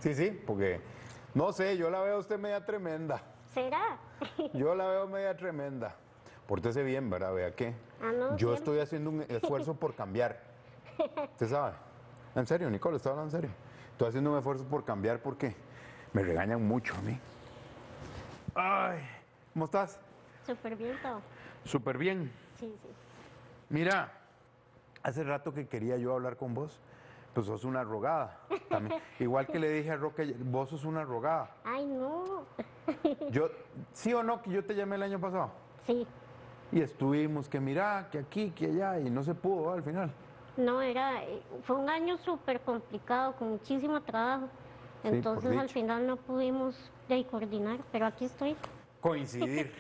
Sí, sí, porque no sé, yo la veo a usted media tremenda. ¿Será? Yo la veo media tremenda. Pórtese bien, ¿verdad? Vea que Ah, no, yo siempre. estoy haciendo un esfuerzo por cambiar. ¿Usted sabe? En serio, Nicole, está hablando en serio. Estoy haciendo un esfuerzo por cambiar porque me regañan mucho a mí. Ay, ¿cómo estás? Súper bien todo. Súper bien. Sí, sí. Mira, hace rato que quería yo hablar con vos, pues sos una rogada. También. Igual que le dije a Roque, vos sos una rogada. Ay, no. Yo, sí o no, que yo te llamé el año pasado. Sí. Y estuvimos que mira, que aquí, que allá, y no se pudo al final. No, fue un año súper complicado, con muchísimo trabajo. Sí, por Entonces al dicho. final no pudimos coordinar, pero aquí estoy. Coincidir.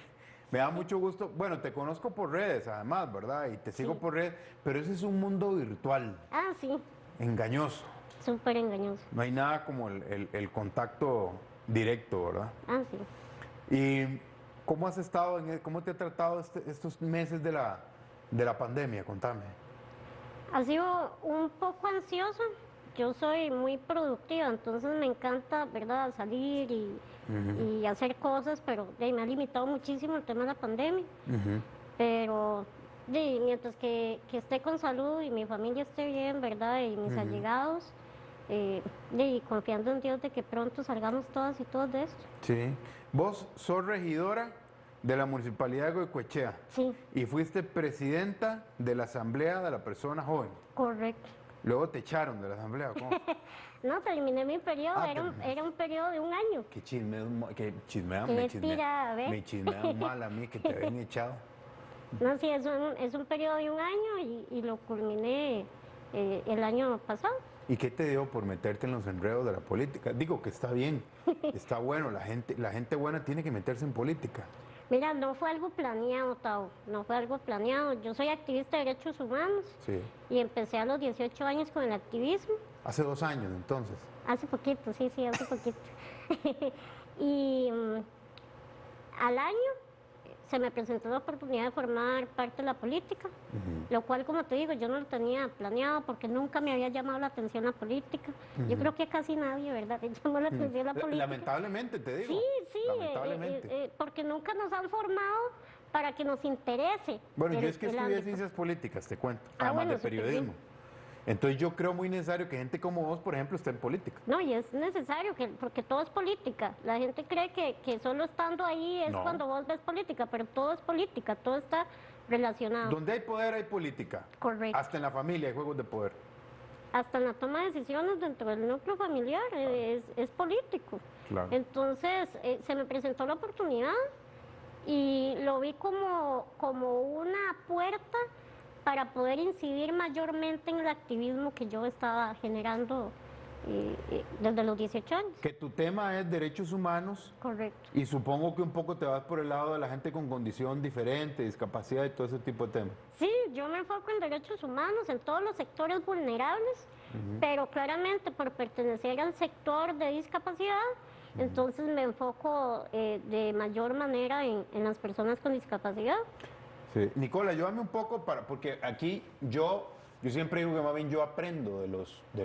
Me da mucho gusto. Bueno, te conozco por redes, además, ¿verdad? Y te sigo Sí. por redes, pero ese es un mundo virtual, Ah, sí, engañoso. súper engañoso. No hay nada como el contacto directo, ¿verdad? Ah, sí. ¿Y cómo has estado, cómo te ha tratado estos meses de la pandemia? Contame. Ha sido un poco ansioso. Yo soy muy productiva, entonces me encanta, ¿verdad?, salir y hacer cosas, pero me ha limitado muchísimo el tema de la pandemia. Pero mientras que esté con salud y mi familia esté bien, ¿verdad?, y mis allegados, confiando en Dios de que pronto salgamos todas y todos de esto. Sí. Vos sos regidora de la Municipalidad de Goicoechea Sí, y fuiste presidenta de la Asamblea de la Persona Joven. correcto. Luego te echaron de la Asamblea, ¿cómo? No, terminé mi periodo, Ah, era un periodo de un año. qué chisme, qué chismean, Qué tirada, ¿ve? me chismean mal a mí que te habían echado. No, sí, es un periodo de un año y lo culminé el año pasado. ¿Y qué te dio por meterte en los enredos de la política? Digo que está bien, está bueno, la gente buena tiene que meterse en política. Mira, no fue algo planeado, Tao, no fue algo planeado. Yo soy activista de derechos humanos Sí. y empecé a los 18 años con el activismo. Hace 2 años entonces. Hace poquito, sí, sí, hace poquito. Y al año se me presentó la oportunidad de formar parte de la política, lo cual, como te digo, yo no lo tenía planeado porque nunca me había llamado la atención la política. Yo creo que casi nadie, ¿verdad?, me llamó la atención la política. Lamentablemente, te digo. Sí, sí, Lamentablemente. porque nunca nos han formado para que nos interese. Bueno, yo es que el estudié ámbito. ciencias políticas, te cuento, Ah, además bueno, de súper periodismo. bien. Entonces yo creo muy necesario que gente como vos, por ejemplo, esté en política. No, y es necesario, porque todo es política. La gente cree que solo estando ahí es No. cuando vos ves política, pero todo es política, todo está relacionado. Donde hay poder hay política. Correcto. Hasta en la familia hay juegos de poder. Hasta en la toma de decisiones dentro del núcleo familiar es político. Claro. Entonces se me presentó la oportunidad y lo vi como una puerta para poder incidir mayormente en el activismo que yo estaba generando desde los 18 años. Que tu tema es derechos humanos. Correcto. Y supongo que un poco te vas por el lado de la gente con condición diferente, discapacidad y todo ese tipo de temas. Sí, yo me enfoco en derechos humanos, en todos los sectores vulnerables, pero claramente por pertenecer al sector de discapacidad, entonces me enfoco de mayor manera en las personas con discapacidad. Sí. Nicola, ayúdame un poco porque aquí yo siempre digo que más bien yo aprendo de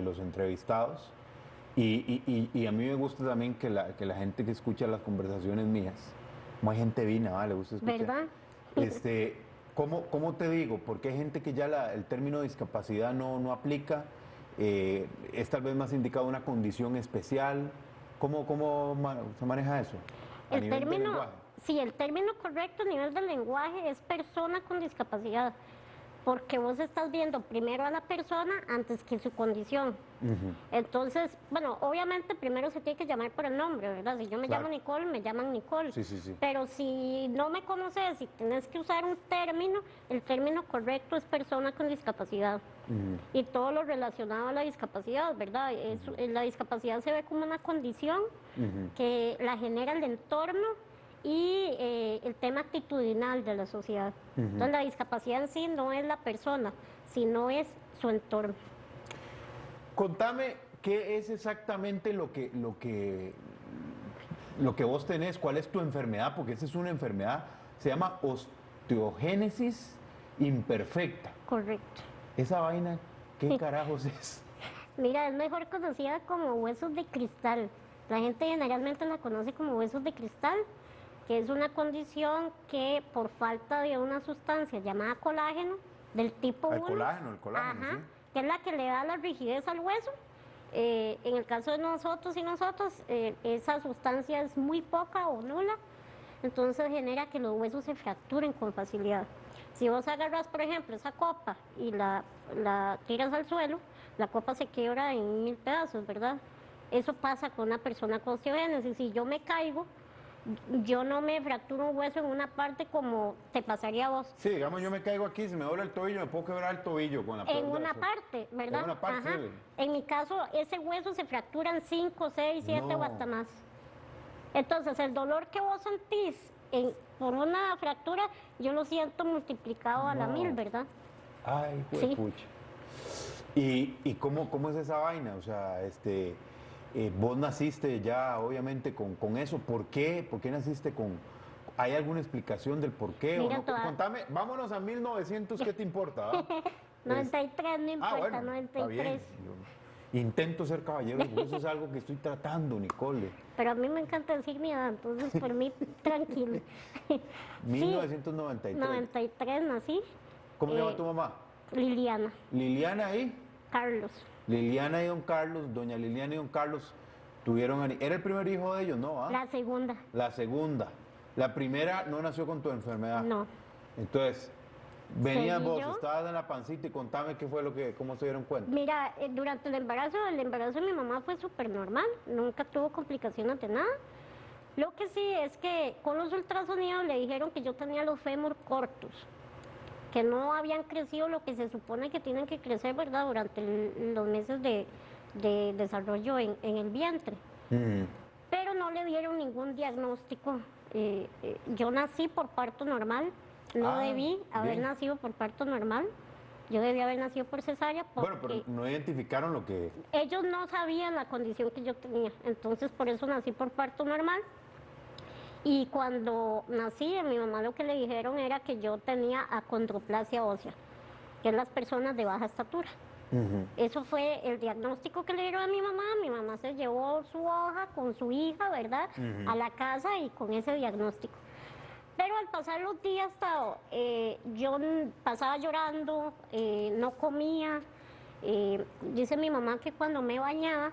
los entrevistados y a mí me gusta también que la gente que escucha las conversaciones mías, como hay gente vina, ¿vale? Le gusta escuchar. ¿Verdad? ¿Cómo te digo? Porque hay gente que ya el término discapacidad no aplica, es tal vez más indicado una condición especial. ¿Cómo se maneja eso? A El nivel de término, lenguaje. sí, el término correcto a nivel del lenguaje es persona con discapacidad, porque vos estás viendo primero a la persona antes que su condición. Entonces, bueno, obviamente primero se tiene que llamar por el nombre, ¿verdad? Si yo me Claro. llamo Nicole, me llaman Nicole. Sí, sí, sí. Pero si no me conoces y tienes que usar un término, el término correcto es persona con discapacidad. Y todo lo relacionado a la discapacidad, ¿verdad? La discapacidad se ve como una condición que la genera el entorno y el tema actitudinal de la sociedad. Entonces la discapacidad en sí no es la persona, sino es su entorno. Contame qué es exactamente lo que vos tenés, cuál es tu enfermedad, porque esa es una enfermedad, se llama osteogénesis imperfecta. Correcto. Esa vaina, ¿qué carajos es? Mira, es mejor conocida como huesos de cristal. La gente generalmente la conoce como huesos de cristal, que es una condición que por falta de una sustancia llamada colágeno, del tipo 1, El colágeno, ajá, sí. que es la que le da la rigidez al hueso. En el caso de nosotros y nosotros, esa sustancia es muy poca o nula, entonces genera que los huesos se fracturen con facilidad. Si vos agarras, por ejemplo, esa copa y la tiras al suelo, la copa se quiebra en 1000 pedazos, ¿verdad? Eso pasa con una persona con osteogénesis. Si yo me caigo, yo no me fracturo un hueso en una parte como te pasaría a vos. Sí, digamos, yo me caigo aquí, se me dobla el tobillo, me puedo quebrar el tobillo con la En una parte, ¿verdad? En una parte, Ajá. sí. En mi caso, ese hueso se fractura en 5, 6, 7 o No. hasta más. Entonces, el dolor que vos sentís por una fractura, yo lo siento multiplicado a la 1000, ¿verdad? Ay, Sí. pucha. ¿Y cómo es esa vaina? O sea, vos naciste ya obviamente con eso. ¿Por qué? ¿Por qué naciste con...? ¿Hay alguna explicación del por qué Mira, o no? Contame, vámonos a 1900, ¿qué te importa? 93, no importa, bueno, está 93. bien. Yo intento ser caballero, porque eso es algo que estoy tratando, Nicole. Pero a mí me encanta decir mi edad, entonces por mí, tranquilo. 1993. 93 nací. ¿Cómo se llama tu mamá? Liliana, Liliana y... Carlos. Liliana y don Carlos, doña Liliana y don Carlos tuvieron... ¿Era el primer hijo de ellos? No, ¿ah? La segunda, La segunda. La primera no nació con tu enfermedad. no. Entonces, venías Seguí vos, yo. estabas en la pancita y contame qué fue cómo se dieron cuenta. Mira, durante el embarazo de mi mamá fue súper normal, nunca tuvo complicaciones de nada. Lo que sí es que con los ultrasonidos le dijeron que yo tenía los fémur cortos, que no habían crecido lo que se supone que tienen que crecer, ¿verdad?, durante los meses de desarrollo en el vientre. Pero no le dieron ningún diagnóstico. Yo nací por parto normal, no debí haber bien. nacido por parto normal, yo debí haber nacido por cesárea porque Bueno, pero no identificaron lo que... ellos no sabían la condición que yo tenía, entonces por eso nací por parto normal. Y cuando nací, a mi mamá lo que le dijeron era que yo tenía acondroplasia ósea, que es las personas de baja estatura. Eso fue el diagnóstico que le dieron a mi mamá. Mi mamá se llevó su hoja con su hija, ¿verdad?, a la casa y con ese diagnóstico. Pero al pasar los días, yo pasaba llorando, no comía. Dice mi mamá que cuando me bañaba,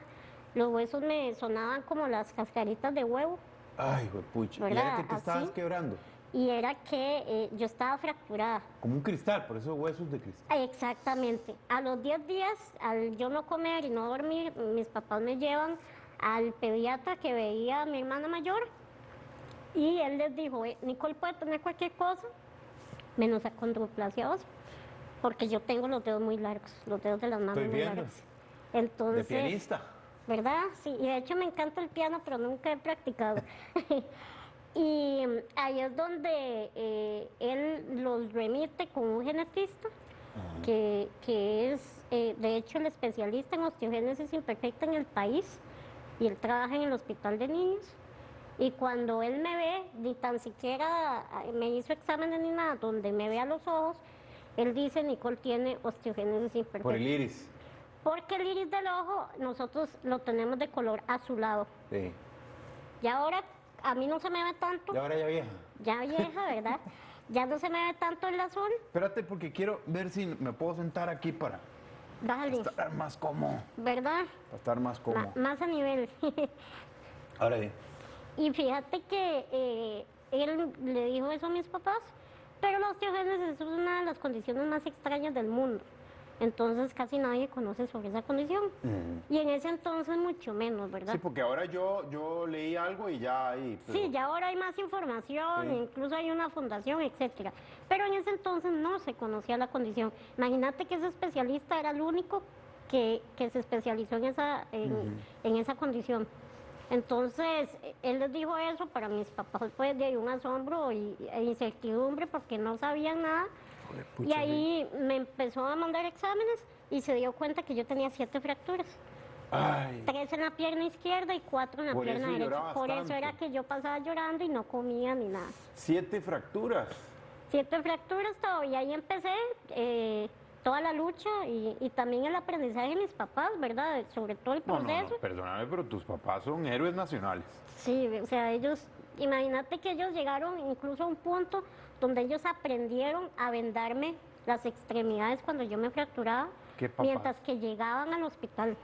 los huesos me sonaban como las cascaritas de huevo. Ay, pucha. ¿Y ¿Verdad? era que te estabas Así. quebrando? Y era que yo estaba fracturada. Como un cristal, por eso huesos de cristal. Exactamente. A los 10 días, al yo no comer y no dormir, mis papás me llevan al pediatra que veía a mi hermana mayor y él les dijo, Nicole puede tener cualquier cosa menos acondroplasia ósea, porque yo tengo los dedos muy largos, los dedos de las manos Estoy muy viendo. largos. Entonces, De pianista. ¿verdad? Sí, y de hecho me encanta el piano, pero nunca he practicado. Y ahí es donde él los remite con un genetista, que es de hecho el especialista en osteogénesis imperfecta en el país, y él trabaja en el hospital de niños. Y cuando él me ve, ni tan siquiera me hizo exámenes ni nada, donde me ve a los ojos, él dice, Nicole tiene osteogénesis imperfecta. Por el iris. Porque el iris del ojo nosotros lo tenemos de color azulado. Sí. Y ahora a mí no se me ve tanto, Y ahora ya vieja. ya vieja, ¿verdad? Ya no se me ve tanto el azul. Espérate, porque quiero ver si me puedo sentar aquí para Dale, estar más cómodo. ¿verdad? Para estar más cómodo. Más a nivel. Ahora sí. Y fíjate que él le dijo eso a mis papás, pero la osteogénesis es una de las condiciones más extrañas del mundo. Entonces casi nadie conoce sobre esa condición. Y en ese entonces mucho menos, ¿verdad? Sí, porque ahora yo leí algo y ya ahí. Sí, ya ahora hay más información, Sí. incluso hay una fundación, etcétera. Pero en ese entonces no se conocía la condición. Imagínate que ese especialista era el único que se especializó en esa condición. Entonces, él les dijo eso, para mis papás fue de un asombro e incertidumbre porque no sabían nada. Y ahí me empezó a mandar exámenes, y se dio cuenta que yo tenía 7 fracturas. Ay, 3 en la pierna izquierda y 4 en la por pierna eso derecha. llorabas Por eso tanto. era que yo pasaba llorando y no comía ni nada. 7 fracturas. 7 fracturas todo, y ahí empecé toda la lucha y también el aprendizaje de mis papás, ¿verdad? Sobre todo el No, no, proceso. no, perdóname, pero tus papás son héroes nacionales. Sí, o sea, ellos, imagínate que ellos llegaron incluso a un punto donde ellos aprendieron a vendarme las extremidades cuando yo me fracturaba, ¿Qué papás? mientras que llegaban al hospital.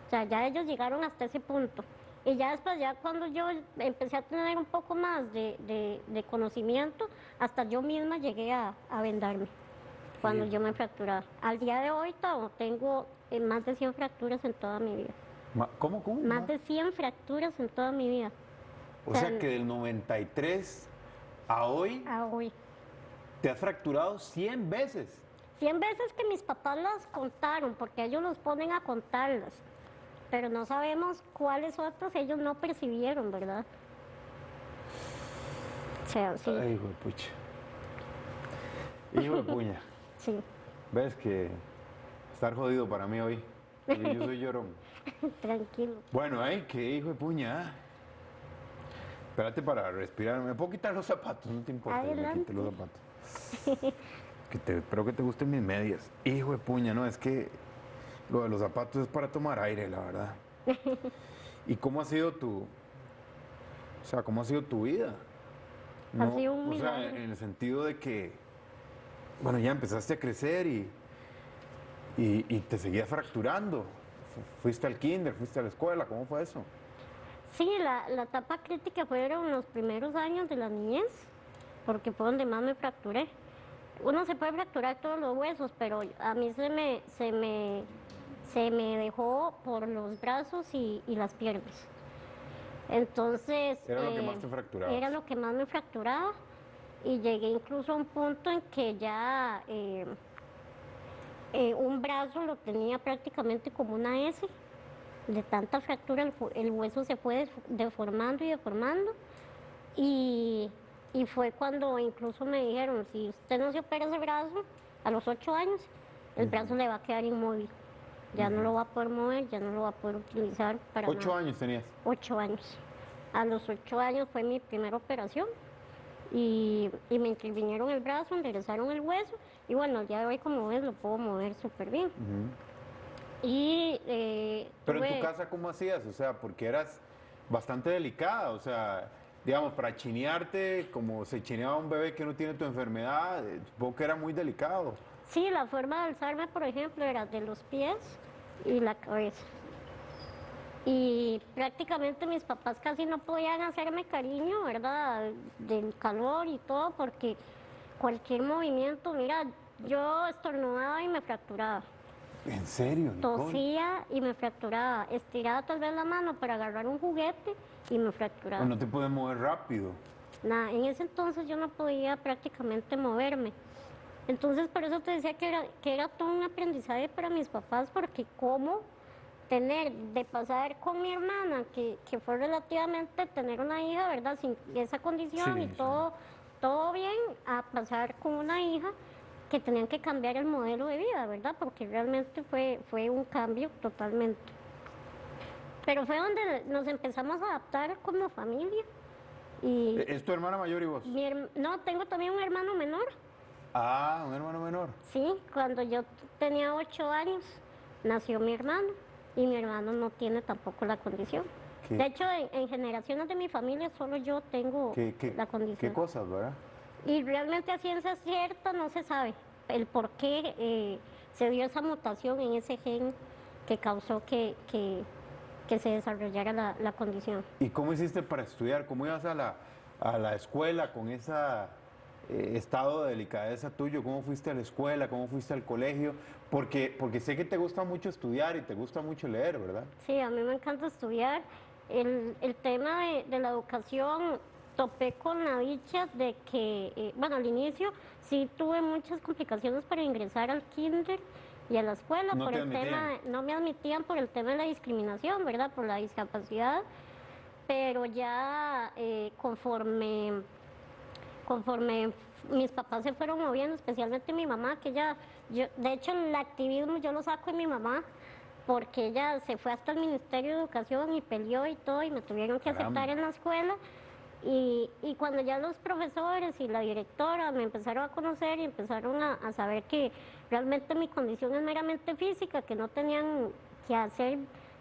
O sea, ya ellos llegaron hasta ese punto. Y ya después, ya cuando yo empecé a tener un poco más de conocimiento, hasta yo misma llegué a vendarme cuando yo me fracturaba. Al día de hoy tengo más de 100 fracturas en toda mi vida. ¿Cómo, cómo? Más de 100 fracturas en toda mi vida. O sea que del 93 a hoy A hoy. te has fracturado 100 veces. 100 veces que mis papás las contaron, porque ellos los ponen a contarlas. Pero no sabemos cuáles otras ellos no percibieron, ¿verdad? O sea, sí. Ay, hijo de pucha. Hijo de puña. Sí. ¿Ves que estar jodido para mí hoy? Yo soy llorón. Tranquilo. Bueno, ay, qué hijo de puña. Espérate para respirar. ¿Me puedo quitar los zapatos? No te importa que me Adelante. quite los zapatos. Espero que te gusten mis medias. Hijo de puña, no, es que lo de los zapatos es para tomar aire, la verdad. ¿Y cómo ha sido cómo ha sido tu vida? Ha sido un o sea, milagro. en el sentido de que, bueno, ya empezaste a crecer y te seguías fracturando. Fuiste al kinder, fuiste a la escuela, ¿cómo fue eso? Sí, la etapa crítica fueron los primeros años de la niñez, porque fue donde más me fracturé. Uno se puede fracturar todos los huesos, pero a mí se me dejó por los brazos y las piernas. Entonces... Era lo que más te fracturaba. Era lo que más me fracturaba y llegué incluso a un punto en que ya un brazo lo tenía prácticamente como una S. De tanta fractura el hueso se fue deformando y deformando. Y fue cuando incluso me dijeron, si usted no se opera ese brazo, a los 8 años, el brazo le va a quedar inmóvil. Ya no lo va a poder mover, ya no lo va a poder utilizar para nada. 8 años tenías. 8 años. A los 8 años fue mi primera operación y me intervinieron el brazo, enderezaron el hueso y bueno, ya de hoy como ves lo puedo mover súper bien. Y Pero en tu casa, ¿cómo hacías? O sea, porque eras bastante delicada, o sea, digamos, para chinearte, como se chineaba un bebé que no tiene tu enfermedad, supongo que era muy delicado. Sí, la forma de alzarme, por ejemplo, era de los pies y la cabeza. Y prácticamente mis papás casi no podían hacerme cariño, ¿verdad? Del calor y todo, porque cualquier movimiento, mira, yo estornudaba y me fracturaba. ¿En serio, Nicole? Tosía y me fracturaba. Estiraba tal vez la mano para agarrar un juguete y me fracturaba. No te puedes mover rápido. Nada, en ese entonces yo no podía prácticamente moverme. Entonces por eso te decía que era todo un aprendizaje para mis papás, porque cómo de pasar con mi hermana, que fue relativamente tener una hija, ¿verdad? Sin esa condición Sí, y sí. todo bien, a pasar con una hija que tenían que cambiar el modelo de vida, ¿verdad? Porque realmente fue un cambio totalmente. Pero fue donde nos empezamos a adaptar como familia. Y ¿Es tu hermana mayor y vos? no, tengo también un hermano menor. Ah, un hermano menor. Sí, cuando yo tenía 8 años nació mi hermano y mi hermano no tiene tampoco la condición. ¿Qué? De hecho, en generaciones de mi familia solo yo tengo la condición. ¿Qué cosas, verdad? Y realmente a ciencia cierta no se sabe el por qué se dio esa mutación en ese gen que causó que se desarrollara la condición. ¿Y cómo hiciste para estudiar? ¿Cómo ibas a la escuela con ese estado de delicadeza tuyo? ¿Cómo fuiste a la escuela? ¿Cómo fuiste al colegio? Porque sé que te gusta mucho estudiar y te gusta mucho leer, ¿verdad? Sí, a mí me encanta estudiar. El tema de la educación, topé con la dicha de que, bueno, al inicio sí tuve muchas complicaciones para ingresar al kinder y a la escuela No por te el tema, admitían. no me admitían por el tema de la discriminación, ¿verdad? Por la discapacidad, pero ya conforme mis papás se fueron moviendo, especialmente mi mamá, que de hecho el activismo yo lo saco de mi mamá, porque ella se fue hasta el Ministerio de Educación y peleó y todo, y me tuvieron que Caramba. aceptar en la escuela. Y cuando ya los profesores y la directora me empezaron a conocer y empezaron a saber que realmente mi condición es meramente física, que no tenían que hacer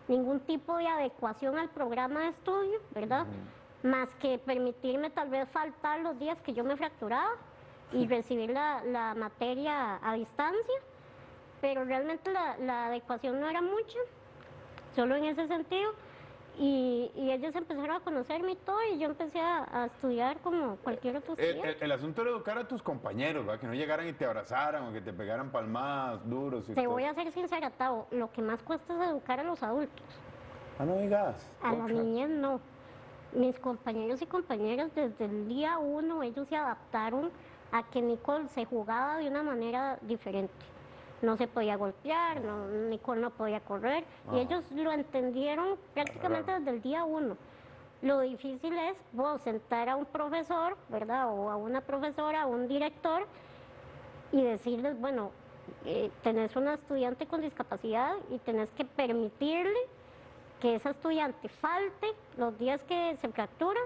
ningún tipo de adecuación al programa de estudio, ¿verdad? Más que permitirme tal vez faltar los días que yo me fracturaba y recibir la materia a distancia, pero realmente la adecuación no era mucha, solo en ese sentido. Y ellos empezaron a conocerme y todo, y yo empecé a estudiar como cualquier otro estudiante. El asunto era educar a tus compañeros, ¿verdad? Que no llegaran y te abrazaran o que te pegaran palmadas duros y Te todo. voy a ser sincera, Tavo, lo que más cuesta es educar a los adultos. Ah, no digas. A la niñez no. Mis compañeros y compañeras desde el día uno, ellos se adaptaron a que Nicole se jugaba de una manera diferente. No se podía golpear, Nicole no podía correr, y ellos lo entendieron prácticamente desde el día uno. Lo difícil es vos sentar a un profesor, ¿verdad? O a una profesora, a un director, y decirles, bueno, tenés una estudiante con discapacidad y tenés que permitirle que esa estudiante falte los días que se fractura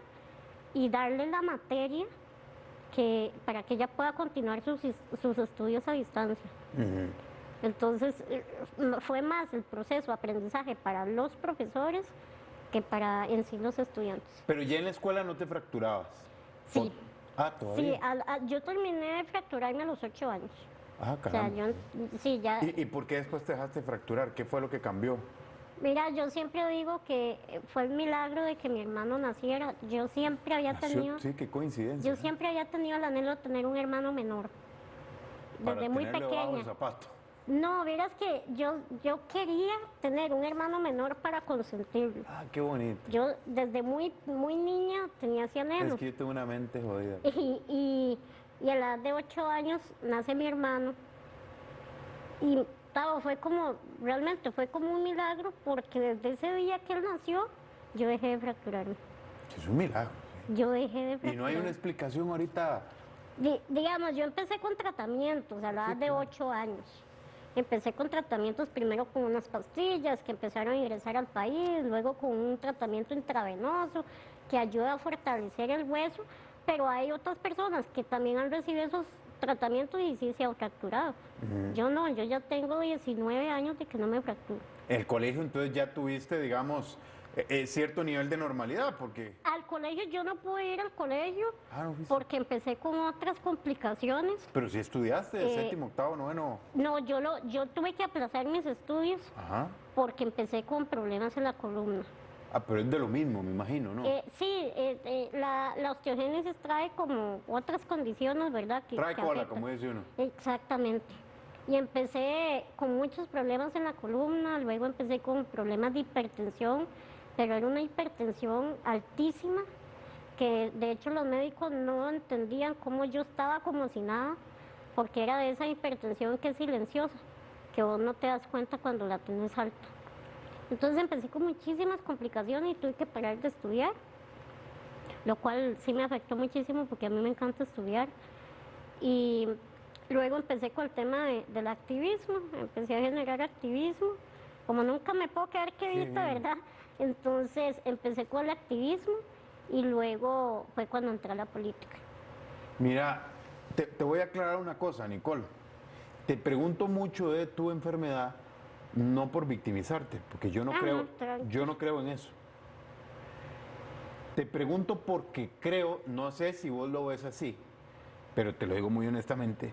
y darle la materia para que ella pueda continuar sus estudios a distancia. Entonces, fue más el proceso de aprendizaje para los profesores que para en sí los estudiantes. Pero ya en la escuela no te fracturabas. Sí. Todavía. Sí, yo terminé de fracturarme a los 8 años. Ah, O sea, caramba. sí, ya. ¿Y por qué después te dejaste fracturar? ¿Qué fue lo que cambió? Mira, yo siempre digo que fue el milagro de que mi hermano naciera. Yo siempre había tenido... Sí, qué coincidencia. Yo siempre había tenido el anhelo de tener un hermano menor. Desde muy tenerle bajo el pequeña. zapato. No, verás que yo quería tener un hermano menor para consentirlo. Ah, qué bonito. Yo desde muy niña tenía ese anhelo. Es que yo tengo una mente jodida. Y a la edad de 8 años nace mi hermano. Y realmente fue como un milagro, porque desde ese día que él nació, yo dejé de fracturarme. Es un milagro. ¿Sí? Yo dejé de fracturarme. Y no hay una explicación ahorita. Digamos, yo empecé con tratamientos a la edad de 8 años. Empecé con tratamientos primero con unas pastillas que empezaron a ingresar al país, luego con un tratamiento intravenoso que ayuda a fortalecer el hueso, pero hay otras personas que también han recibido esos tratamientos y sí se han fracturado. Yo no, yo ya tengo 19 años de que no me fracturo. El colegio entonces ya tuviste, digamos, cierto nivel de normalidad, porque... Al colegio yo no pude ir al colegio no fuiste. porque empecé con otras complicaciones. Pero si estudiaste, séptimo, octavo, noveno. No, yo tuve que aplazar mis estudios porque empecé con problemas en la columna. Ah, pero es de lo mismo, me imagino, ¿no? Sí, la osteogénesis trae como otras condiciones, ¿verdad? Trae que cola, afectan. como dice uno. Exactamente. Y empecé con muchos problemas en la columna, luego empecé con problemas de hipertensión, pero era una hipertensión altísima, que de hecho los médicos no entendían cómo yo estaba como si nada, porque era de esa hipertensión que es silenciosa, que vos no te das cuenta cuando la tenés alta. Entonces empecé con muchísimas complicaciones y tuve que parar de estudiar, lo cual sí me afectó muchísimo porque a mí me encanta estudiar. Y luego empecé con el tema del activismo, empecé a generar activismo, como nunca me puedo quedar quieta, ¿verdad? Entonces empecé con el activismo y luego fue cuando entré a la política. Mira, te voy a aclarar una cosa, Nicole. Te pregunto mucho de tu enfermedad, no por victimizarte, porque yo no creo en eso. Te pregunto porque creo, no sé si vos lo ves así, pero te lo digo muy honestamente,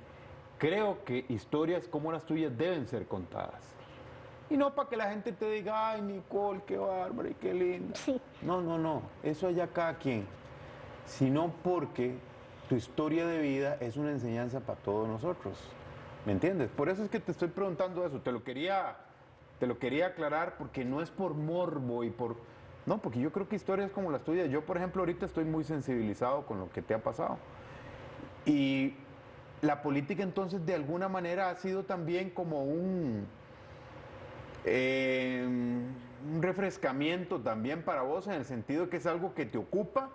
creo que historias como las tuyas deben ser contadas. Y no para que la gente te diga, ay, Nicole, qué bárbara y qué linda. Sí. No, eso allá cada quien. Sino porque tu historia de vida es una enseñanza para todos nosotros. ¿Me entiendes? Por eso es que te estoy preguntando eso. Te lo quería aclarar porque no es por morbo y por... No, porque yo creo que historias como las tuyas, yo por ejemplo ahorita estoy muy sensibilizado con lo que te ha pasado. Y la política entonces de alguna manera ha sido también como un refrescamiento también para vos en el sentido de que es algo que te ocupa,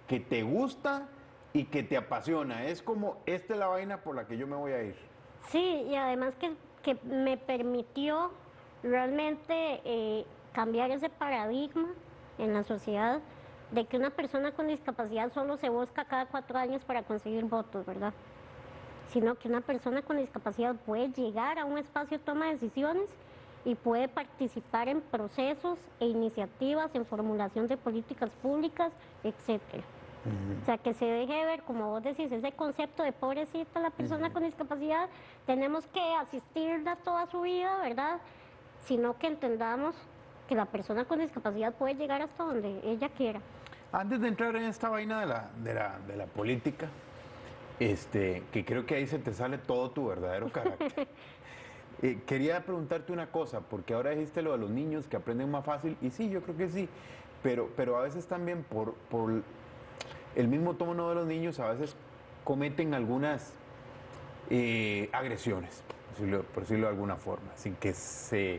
que te gusta y que te apasiona. Es como, esta es la vaina por la que yo me voy a ir. Sí, y además que me permitió realmente cambiar ese paradigma en la sociedad de que una persona con discapacidad solo se busca cada 4 años para conseguir votos, ¿verdad? Sino que una persona con discapacidad puede llegar a un espacio de toma de decisiones y puede participar en procesos e iniciativas, en formulación de políticas públicas, etcétera. O sea, que se deje de ver, como vos decís, ese concepto de pobrecita la persona con discapacidad, tenemos que asistirla toda su vida, ¿verdad? Sino que entendamos que la persona con discapacidad puede llegar hasta donde ella quiera. Antes de entrar en esta vaina de la política, que creo que ahí se te sale todo tu verdadero carácter. Quería preguntarte una cosa, porque ahora dijiste lo de los niños que aprenden más fácil, y sí, yo creo que sí, pero a veces también por el mismo tono de los niños, a veces cometen algunas agresiones, por decirlo de alguna forma, sin que se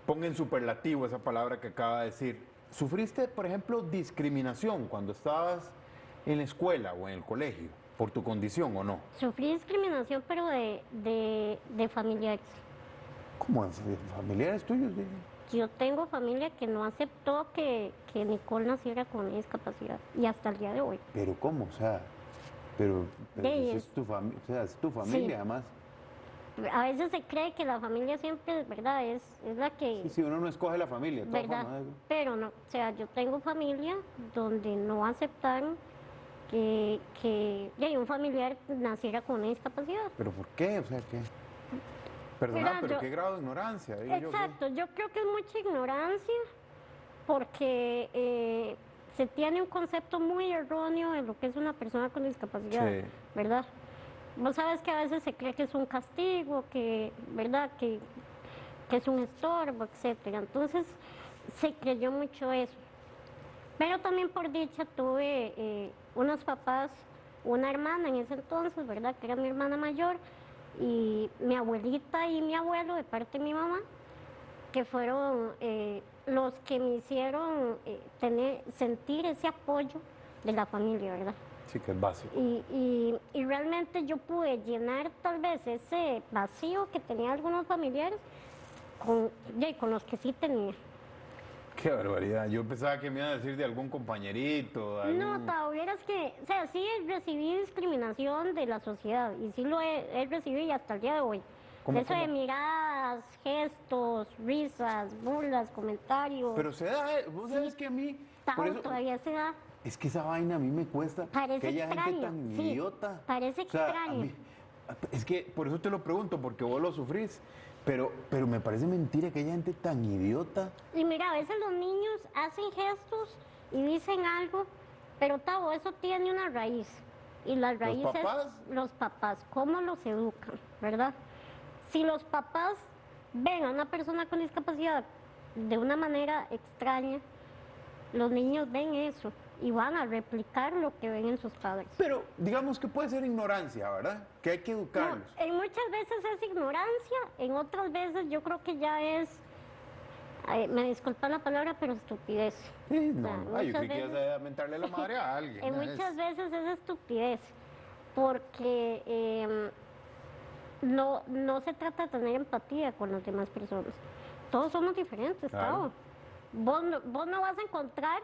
ponga en superlativo esa palabra que acaba de decir. ¿Sufriste, por ejemplo, discriminación cuando estabas en la escuela o en el colegio por tu condición o no? Sufrí discriminación, pero de familiares. ¿Cómo? ¿Familiares tuyos? Yo tengo familia que no aceptó que Nicole naciera con discapacidad y hasta el día de hoy. ¿Pero cómo? O sea, pero es tu familia, o sea, es tu familia Sí. además. A veces se cree que la familia siempre, ¿verdad? Es la que... Sí, sí, uno no escoge la familia, de todas ¿verdad? formas. Pero no, o sea, yo tengo familia donde no aceptaron que un familiar naciera con una discapacidad. ¿Pero por qué? O sea, ¿qué? Perdona, Mira, pero qué grado de ignorancia. Digo yo, ¿qué? Exacto, yo creo que es mucha ignorancia porque se tiene un concepto muy erróneo de lo que es una persona con discapacidad, Sí. ¿verdad? Vos sabes que a veces se cree que es un castigo, ¿verdad? Que es un estorbo, etcétera. Entonces se creyó mucho eso. Pero también por dicha tuve unos papás, una hermana en ese entonces, ¿verdad? Que era mi hermana mayor, y mi abuelita y mi abuelo de parte de mi mamá, que fueron los que me hicieron sentir ese apoyo de la familia, ¿verdad? Sí, que es básico. Y realmente yo pude llenar tal vez ese vacío que tenía algunos familiares con los que sí tenía. Qué barbaridad. Yo pensaba que me iba a decir de algún compañerito. De No, algún... todavía es que, o sea, sí recibí discriminación de la sociedad y sí lo he recibido y hasta el día de hoy. ¿Cómo, Eso de cómo? miradas, gestos, risas, burlas, comentarios. Pero se da, vos sabes que a mí, por eso, Todavía se da. es que esa vaina a mí me cuesta. Parece Que haya gente extraño, tan sí, idiota. parece O sea, extraño. es que por eso te lo pregunto, porque vos lo sufrís. Pero me parece mentira que haya gente tan idiota. Y mira, a veces los niños hacen gestos y dicen algo, pero Tavo, eso tiene una raíz. Y la raíz papás? es los papás, cómo los educan, ¿verdad? Si los papás ven a una persona con discapacidad de una manera extraña, los niños ven eso y van a replicar lo que ven en sus padres. Pero digamos que puede ser ignorancia, ¿verdad? Que hay que educarlos. No, en muchas veces es ignorancia, en otras veces yo creo que ya es, me disculpa la palabra, pero estupidez. Sí, no, O sea, no. Ay, yo muchas creí que ibas a mentarle la madre a alguien. En ¿no? muchas veces es estupidez, porque no se trata de tener empatía con las demás personas. Todos somos diferentes, Claro. Tavo. Vos no vas a encontrar,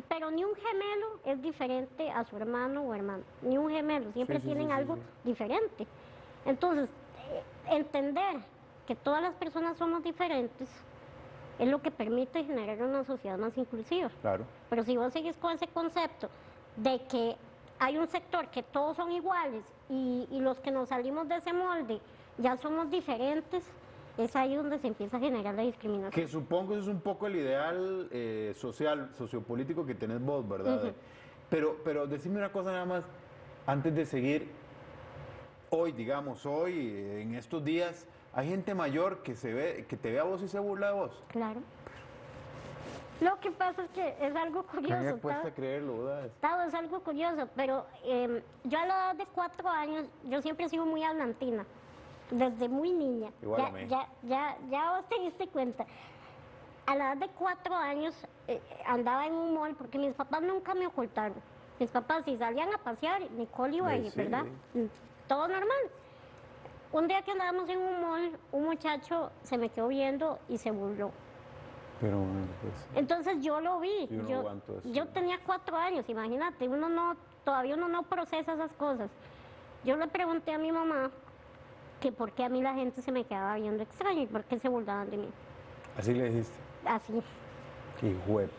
pero ni un gemelo es diferente a su hermano o hermana. Ni un gemelo, siempre Sí, sí, tienen sí, sí, algo sí. diferente. Entonces, entender que todas las personas somos diferentes es lo que permite generar una sociedad más inclusiva. Claro. Pero si vos seguís con ese concepto de que hay un sector que todos son iguales y los que nos salimos de ese molde ya somos diferentes, es ahí donde se empieza a generar la discriminación. Que supongo que eso es un poco el ideal social, sociopolítico que tenés vos, ¿verdad? Ujú. Pero decime una cosa nada más, antes de seguir, hoy, digamos, hoy, en estos días, hay gente mayor que te ve a vos y se burla de vos. Claro. Lo que pasa es que es algo A mí me curioso. cuesta creerlo, ¿verdad? Tavo, es algo curioso, pero yo a la edad de 4 años, yo siempre he sido muy hablantina, desde muy niña. Igual a mí. Ya vos te diste cuenta. A la edad de 4 años andaba en un mall porque mis papás nunca me ocultaron. Mis papás, si salían a pasear, Nicole iba ahí, Sí, ¿verdad? Todo normal. Un día que andábamos en un mall, un muchacho se me quedó viendo y se burló. pero bueno, pues, Entonces yo lo vi, yo no yo, aguanto eso. yo tenía 4 años, imagínate, todavía uno no procesa esas cosas. Yo le pregunté a mi mamá que por qué a mí la gente se me quedaba viendo extraño y por qué se burlaban de mí. Así le dijiste. Así, Qué web.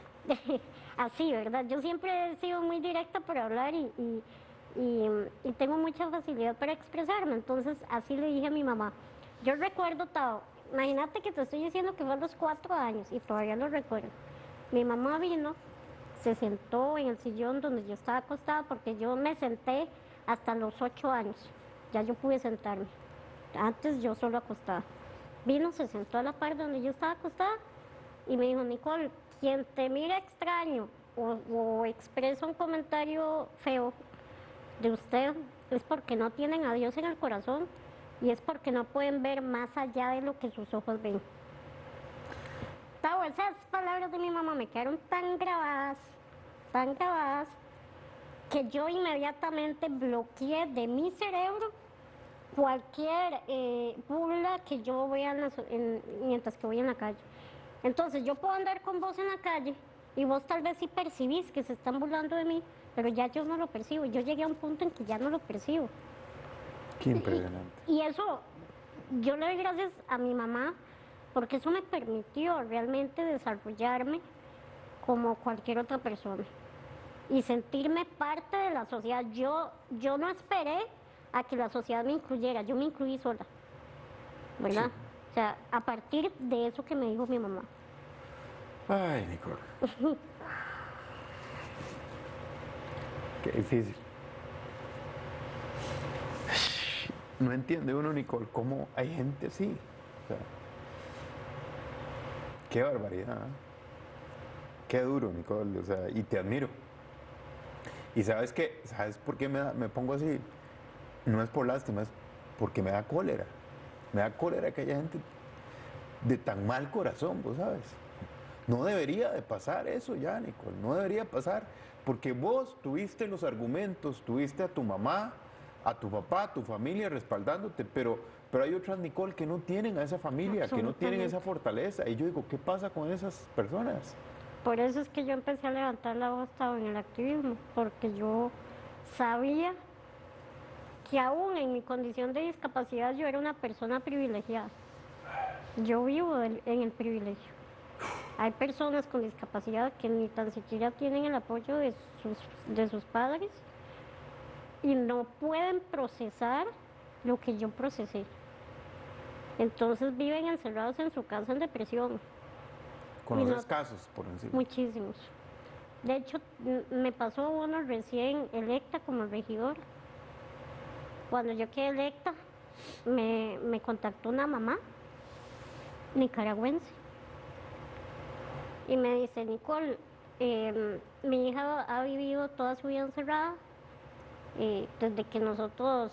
así, ¿verdad? Yo siempre he sido muy directa para hablar y tengo mucha facilidad para expresarme, entonces así le dije a mi mamá. Yo recuerdo, Tao, imagínate que te estoy diciendo que fue a los 4 años y todavía lo recuerdo. Mi mamá vino, se sentó en el sillón donde yo estaba acostada porque yo me senté hasta los 8 años, ya yo pude sentarme. Antes yo solo acostada. Vino, se sentó a la par donde yo estaba acostada y me dijo, Nicole, quien te mira extraño o expresa un comentario feo de usted es porque no tienen a Dios en el corazón y es porque no pueden ver más allá de lo que sus ojos ven. Tao, esas palabras de mi mamá me quedaron tan grabadas, que yo inmediatamente bloqueé de mi cerebro cualquier burla que yo vea mientras que voy en la calle. Entonces yo puedo andar con vos en la calle y vos tal vez sí percibís que se están burlando de mí, pero ya yo no lo percibo. Yo llegué a un punto en que ya no lo percibo. Qué impresionante. Y eso, yo le doy gracias a mi mamá porque eso me permitió realmente desarrollarme como cualquier otra persona y sentirme parte de la sociedad. Yo no esperé a que la sociedad me incluyera, yo me incluí sola, ¿verdad? Sí. O sea, a partir de eso que me dijo mi mamá. Ay, Nicole. Qué difícil. No entiende uno, Nicole, cómo hay gente así. O sea, qué barbaridad. ¿Eh? Qué duro, Nicole. O sea, y te admiro. Y sabes qué, ¿sabes por qué me pongo así? No es por lástima, es porque me da cólera. Me da cólera que haya gente de tan mal corazón, vos sabes. No debería de pasar eso ya, Nicole. No debería pasar. Porque vos tuviste los argumentos, tuviste a tu mamá, a tu papá, a tu familia respaldándote, pero hay otras, Nicole, que no tienen a esa familia, que no tienen esa Absolutamente. fortaleza. Y yo digo, ¿qué pasa con esas personas? Por eso es que yo empecé a levantar la voz estaba en el activismo, porque yo sabía que aún en mi condición de discapacidad yo era una persona privilegiada. Yo vivo en el privilegio. Hay personas con discapacidad que ni tan siquiera tienen el apoyo de sus padres y no pueden procesar lo que yo procesé. Entonces viven encerrados en su casa en depresión. ¿Conoces No, casos por encima? muchísimos. De hecho, me pasó uno recién electa como regidor. Cuando yo quedé electa, me contactó una mamá nicaragüense y me dice, Nicole, mi hija ha vivido toda su vida encerrada desde que nosotros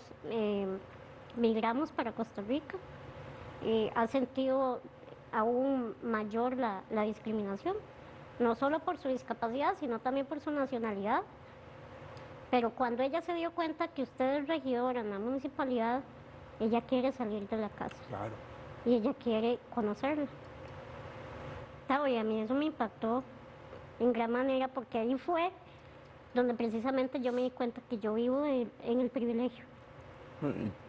migramos para Costa Rica. Ha sentido aún mayor la discriminación, no solo por su discapacidad, sino también por su nacionalidad. Pero cuando ella se dio cuenta que usted es regidora en la municipalidad, ella quiere salir de la casa Claro. y ella quiere conocerla. Y a mí eso me impactó en gran manera porque ahí fue donde precisamente yo me di cuenta que yo vivo en el privilegio.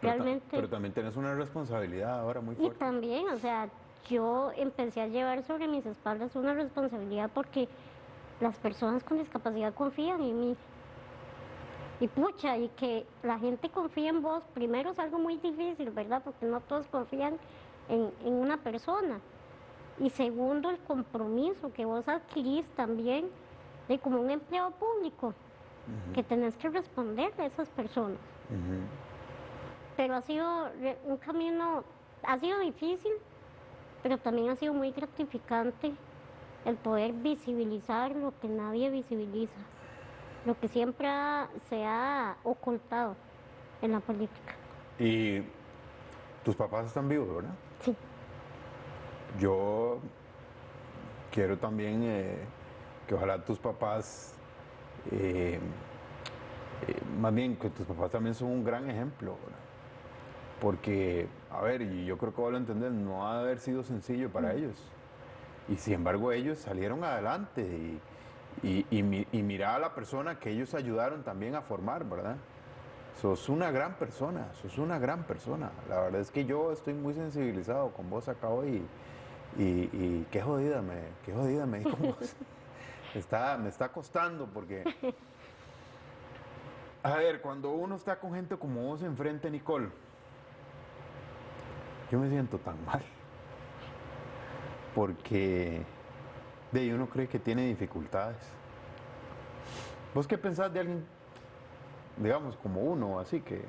Realmente. Pero también tienes una responsabilidad ahora muy Y fuerte. también, o sea, yo empecé a llevar sobre mis espaldas una responsabilidad porque las personas con discapacidad confían en mí. Y pucha, y que la gente confía en vos, primero es algo muy difícil, ¿verdad? Porque no todos confían en una persona. Y segundo, el compromiso que vos adquirís también de como un empleado público, que tenés que responderle a esas personas. Pero ha sido un camino, ha sido difícil, pero también ha sido muy gratificante el poder visibilizar lo que nadie visibiliza, lo que siempre se ha ocultado en la política. Y tus papás están vivos, ¿verdad? Sí, Yo quiero también que ojalá tus papás más bien que tus papás también son un gran ejemplo, ¿verdad? Porque, a ver, y yo creo que vos lo entendés, no ha de haber sido sencillo para ellos. Y sin embargo ellos salieron adelante y mira a la persona que ellos ayudaron también a formar, ¿verdad? Sos una gran persona, sos una gran persona. La verdad es que yo estoy muy sensibilizado con vos acá hoy y qué jodida me di con vos. Me está costando porque, a ver, cuando uno está con gente como vos enfrente, Nicole, yo me siento tan mal. Porque uno cree que tiene dificultades. ¿Vos qué pensás de alguien, digamos, como uno, así que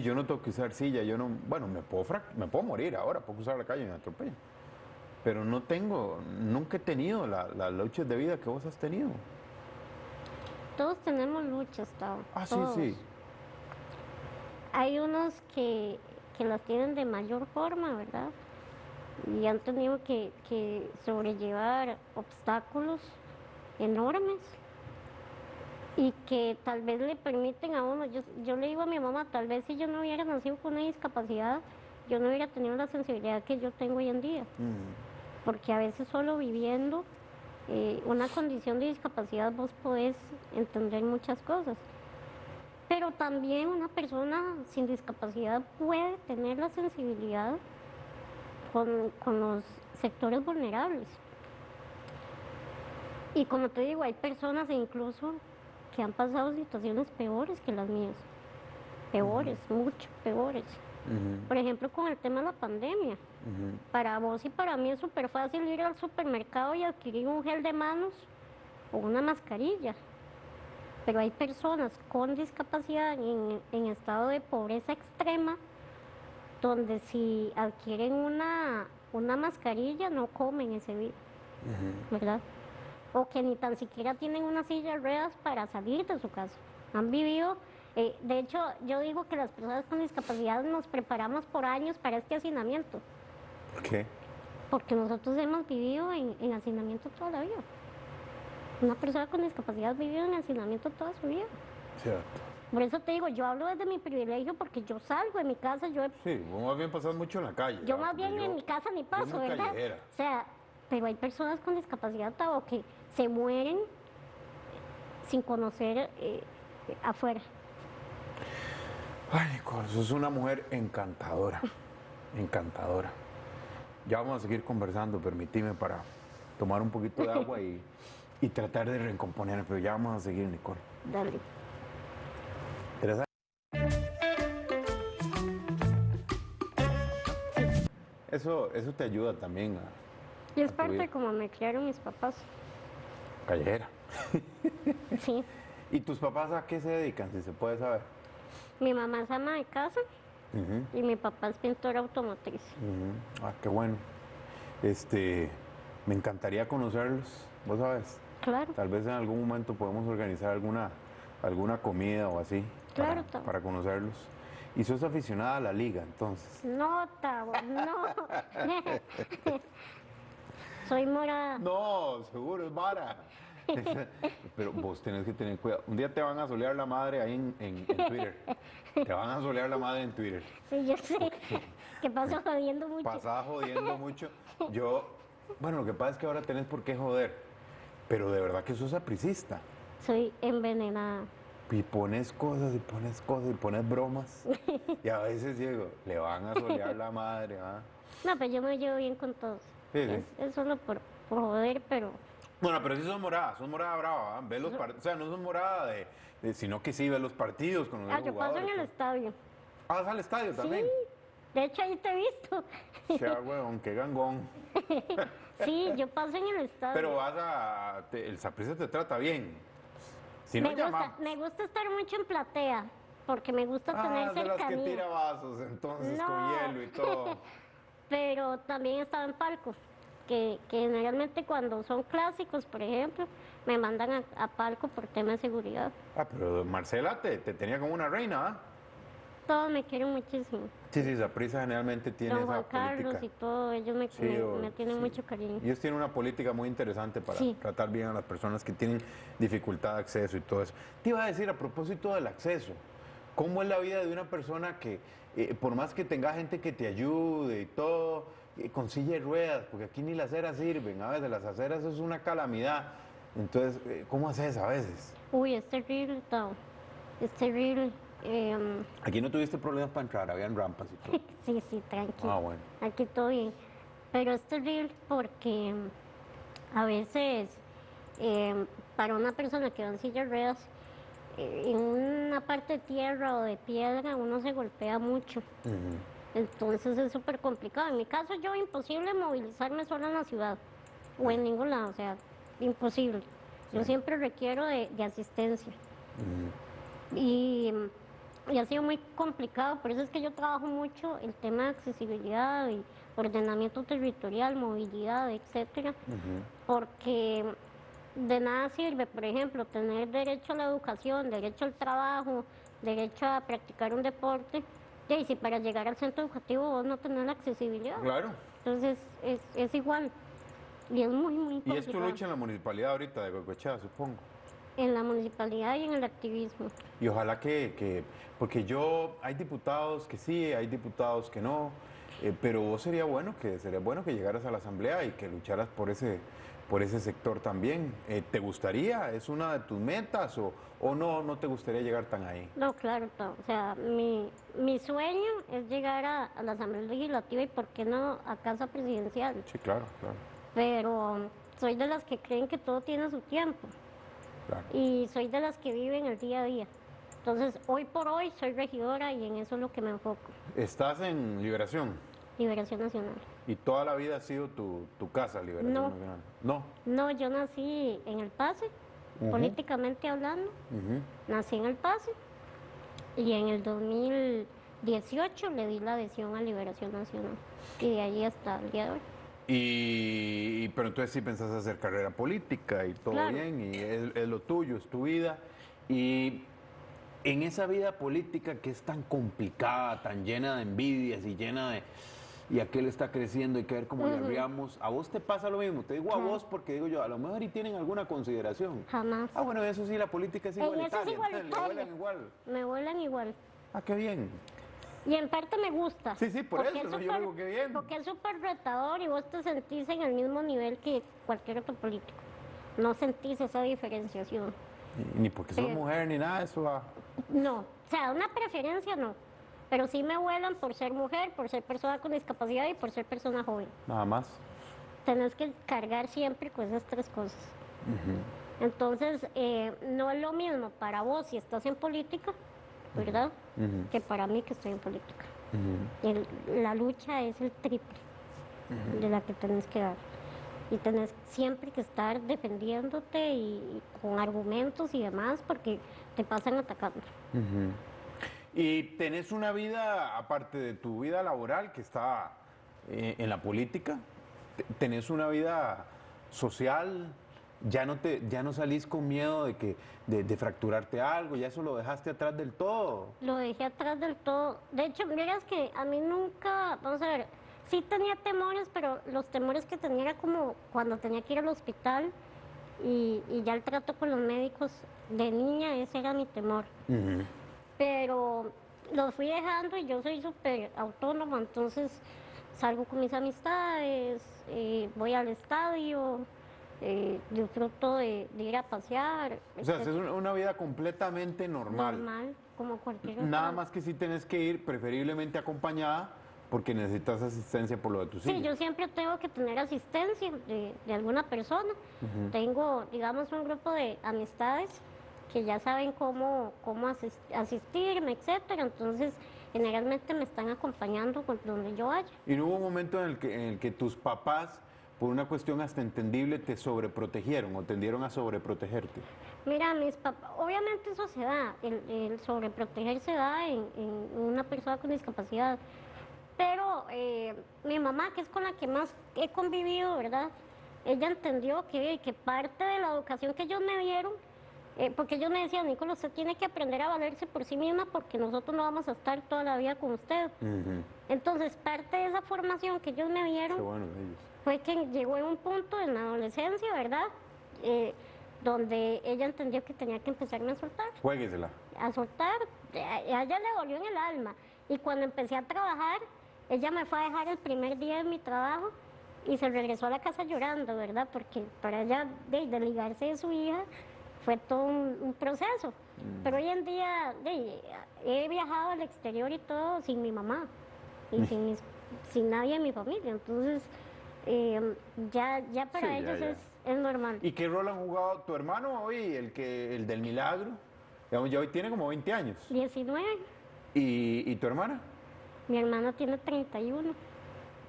yo no tengo que usar silla, yo no, bueno, me puedo morir ahora, puedo cruzar la calle y me atropello, pero nunca he tenido las luchas de vida que vos has tenido. Todos tenemos luchas, Tao. Ah, sí, Todos. sí. Hay unos que las tienen de mayor forma, ¿verdad? Y han tenido que sobrellevar obstáculos enormes y que tal vez le permiten a uno, yo le digo a mi mamá, tal vez si yo no hubiera nacido con una discapacidad, yo no hubiera tenido la sensibilidad que yo tengo hoy en día, porque a veces solo viviendo una condición de discapacidad vos podés entender muchas cosas. Pero también una persona sin discapacidad puede tener la sensibilidad con los sectores vulnerables. Y como te digo, hay personas incluso que han pasado situaciones peores que las mías. Peores, mucho peores. Por ejemplo, con el tema de la pandemia. Para vos y para mí es súper fácil ir al supermercado y adquirir un gel de manos o una mascarilla. Pero hay personas con discapacidad en estado de pobreza extrema donde si adquieren una mascarilla no comen ese día, ¿verdad? O que ni tan siquiera tienen una silla de ruedas para salir de su casa. Han vivido, de hecho, yo digo que las personas con discapacidad nos preparamos por años para este hacinamiento. ¿Por qué? Porque nosotros hemos vivido en hacinamiento toda la vida. Una persona con discapacidad ha vivido en hacinamiento toda su vida. Cierto. Por eso te digo, yo hablo desde mi privilegio porque yo salgo de mi casa, Sí, vos más bien pasás mucho en la calle. yo más bien en mi casa ni paso, muy ¿verdad? callejera. O sea, pero hay personas con discapacidad, Tavo, que se mueren sin conocer afuera. Ay, Nicole, sos una mujer encantadora, encantadora. Ya vamos a seguir conversando, permitime para tomar un poquito de agua y tratar de recomponerme, pero ya vamos a seguir, Nicole. Dale. Teresa. Eso te ayuda también Y es tu parte vida. de cómo me criaron mis papás. Callejera. Sí. ¿Y tus papás a qué se dedican, si se puede saber? Mi mamá es ama de casa Ujú, y mi papá es pintor automotriz. ujú. Ah, qué bueno. Me encantaría conocerlos, vos sabes. Claro, Tal vez en algún momento podemos organizar alguna comida o así Claro, Tavo. para conocerlos. Y sos aficionada a la liga, entonces. no, Tavo, no. Soy morada. No, seguro, es vara. Pero vos tenés que tener cuidado. Un día te van a solear la madre ahí en Twitter. Te van a solear la madre en Twitter. Sí, yo sé. Que paso jodiendo mucho. Pasás jodiendo mucho. Bueno, lo que pasa es que ahora tenés por qué joder. Pero de verdad que sos apricista. Soy envenenada. Y pones cosas y pones cosas y pones bromas. Y a veces digo, le van a solear la madre, ¿ah? No, pero yo me llevo bien con todos. Sí, sí. Es solo por joder, pero Bueno, pero sí sos morada brava, ¿ah? Ves los o sea, no sos morada sino que sí ves los partidos con los yo paso en el jugadores. estadio. Ah, vas al estadio también. De hecho, ahí te he visto. Sea, huevón, qué gangón. Sí, yo paso en el estadio. Pero el Saprissa te trata bien. Si no, llamamos. Me gusta estar mucho en platea, porque me gusta tener de las que cercanía. tira vasos, entonces, No. con hielo y todo. Pero también estaba en palcos, que generalmente cuando son clásicos, por ejemplo, me mandan a palco por tema de seguridad. Ah, pero Marcela te tenía como una reina, ¿ah? Todos me quieren muchísimo. Sí, sí, Saprissa generalmente tiene Don Juan esa Carlos política. y todo, ellos Sí, me tienen sí. mucho cariño. Ellos tienen una política muy interesante para Sí. tratar bien a las personas que tienen dificultad de acceso y todo eso. Te iba a decir a propósito del acceso, ¿cómo es la vida de una persona que, por más que tenga gente que te ayude y todo, con silla de ruedas, porque aquí ni las aceras sirven, a veces las aceras es una calamidad. Entonces, ¿cómo haces a veces? Uy, es terrible, Tao. Es terrible. Aquí no tuviste problemas para entrar, habían rampas y todo. Sí, sí, tranquilo. Ah, bueno. Aquí todo bien. Pero es terrible porque a veces para una persona que va en silla de ruedas, en una parte de tierra o de piedra uno se golpea mucho. Ujú. Entonces es súper complicado. En mi caso yo imposible movilizarme sola en la ciudad o en ningún lado, o sea, imposible. Yo siempre requiero de asistencia. Y, y ha sido muy complicado, por eso es que yo trabajo mucho el tema de accesibilidad y ordenamiento territorial, movilidad, etcétera, porque de nada sirve, por ejemplo, tener derecho a la educación, derecho al trabajo, derecho a practicar un deporte, y si para llegar al centro educativo vos no tenés la accesibilidad. Claro. Entonces es igual y es muy, muy Y es tu complicado lucha en la municipalidad ahorita de Goicoechea, supongo. en la municipalidad y en el activismo. Y ojalá porque hay diputados que sí, hay diputados que no, pero vos sería bueno que llegaras a la asamblea y que lucharas por ese sector también. ¿Te gustaría? ¿Es una de tus metas o no te gustaría llegar tan ahí? No, claro, o sea, mi sueño es llegar a la Asamblea Legislativa y por qué no a Casa Presidencial, Sí, claro, claro, pero soy de las que creen que todo tiene su tiempo claro. y soy de las que viven el día a día. Entonces, hoy por hoy soy regidora y en eso es lo que me enfoco, ¿Estás en Liberación? Liberación Nacional. ¿Y toda la vida ha sido tu casa, Liberación No. Nacional? No. No, yo nací en El Pase, políticamente hablando, Ujú. nací en El Pase y en el 2018 le di la adhesión a Liberación Nacional y de ahí hasta el día de hoy. Pero entonces sí pensás hacer carrera política y todo Claro. bien, y es lo tuyo, es tu vida. Y en esa vida política que es tan complicada, tan llena de envidias y llena de... Y aquel está creciendo, hay que ver cómo le arriamos. ¿A vos te pasa lo mismo? Te digo a vos porque digo yo, a lo mejor y tienen alguna consideración. Jamás. Ah, bueno, eso sí, la política es En eso es igualitaria. Entonces, le igualitario. vuelan igual. Me vuelan igual. Ah, qué bien. Y en parte me gusta. Sí, sí, por porque eso, es ¿no? Yo digo que bien. Porque es súper retador y vos te sentís en el mismo nivel que cualquier otro político. No sentís esa diferenciación. Ni porque sos Sí. mujer ni nada de eso. No, o sea, una preferencia no. Pero sí me vuelan por ser mujer, por ser persona con discapacidad y por ser persona joven. Nada más. Tenés que cargar siempre con esas tres cosas. Entonces, no es lo mismo para vos si estás en política, ¿verdad? Que para mí que estoy en política. La lucha es el triple de la que tenés que dar. Y tenés siempre que estar defendiéndote y con argumentos y demás porque te pasan atacando. Y tenés una vida, aparte de tu vida laboral que está en la política, tenés una vida social, ya no salís con miedo de fracturarte algo, ya eso lo dejaste atrás del todo. Lo dejé atrás del todo. De hecho, miras que a mí nunca, vamos a ver, sí tenía temores, pero los temores que tenía era como cuando tenía que ir al hospital y ya el trato con los médicos de niña, ese era mi temor. Pero los fui dejando y yo soy súper autónoma, entonces salgo con mis amistades, voy al estadio, disfruto de ir a pasear. O sea, es una vida completamente normal. Normal, como cualquier otra. Nada más que sí tenés que ir preferiblemente acompañada porque necesitas asistencia por lo de tus hijos. Sí, yo siempre tengo que tener asistencia de alguna persona. Tengo, digamos, un grupo de amistades que ya saben cómo asistirme, etcétera. Entonces, generalmente me están acompañando por donde yo vaya. ¿Y no hubo un momento en el que tus papás, por una cuestión hasta entendible, te sobreprotegieron o tendieron a sobreprotegerte? Mira, mis papás, obviamente eso se da, el sobreproteger se da en una persona con discapacidad. Pero mi mamá, que es con la que más he convivido, ¿verdad? Ella entendió que parte de la educación que ellos me dieron porque ellos me decían, Nicolás, usted tiene que aprender a valerse por sí misma porque nosotros no vamos a estar toda la vida con usted. Entonces, parte de esa formación que ellos me vieron Qué bueno de ellos. fue que llegó en un punto en la adolescencia, ¿verdad? Donde ella entendió que tenía que empezarme a soltar. Juéguesela. A soltar, a ella le dolió en el alma. Y cuando empecé a trabajar, ella me fue a dejar el primer día de mi trabajo y se regresó a la casa llorando, ¿verdad? Porque para ella desligarse de su hija fue todo un proceso. Pero hoy en día he viajado al exterior y todo sin mi mamá y sin nadie en mi familia. Entonces, ya para Sí, ellos ya. Es normal. ¿Y qué rol han jugado tu hermano hoy, el del milagro? Digamos, ya hoy tiene como 20 años. 19. ¿Y tu hermana? Mi hermana tiene 31.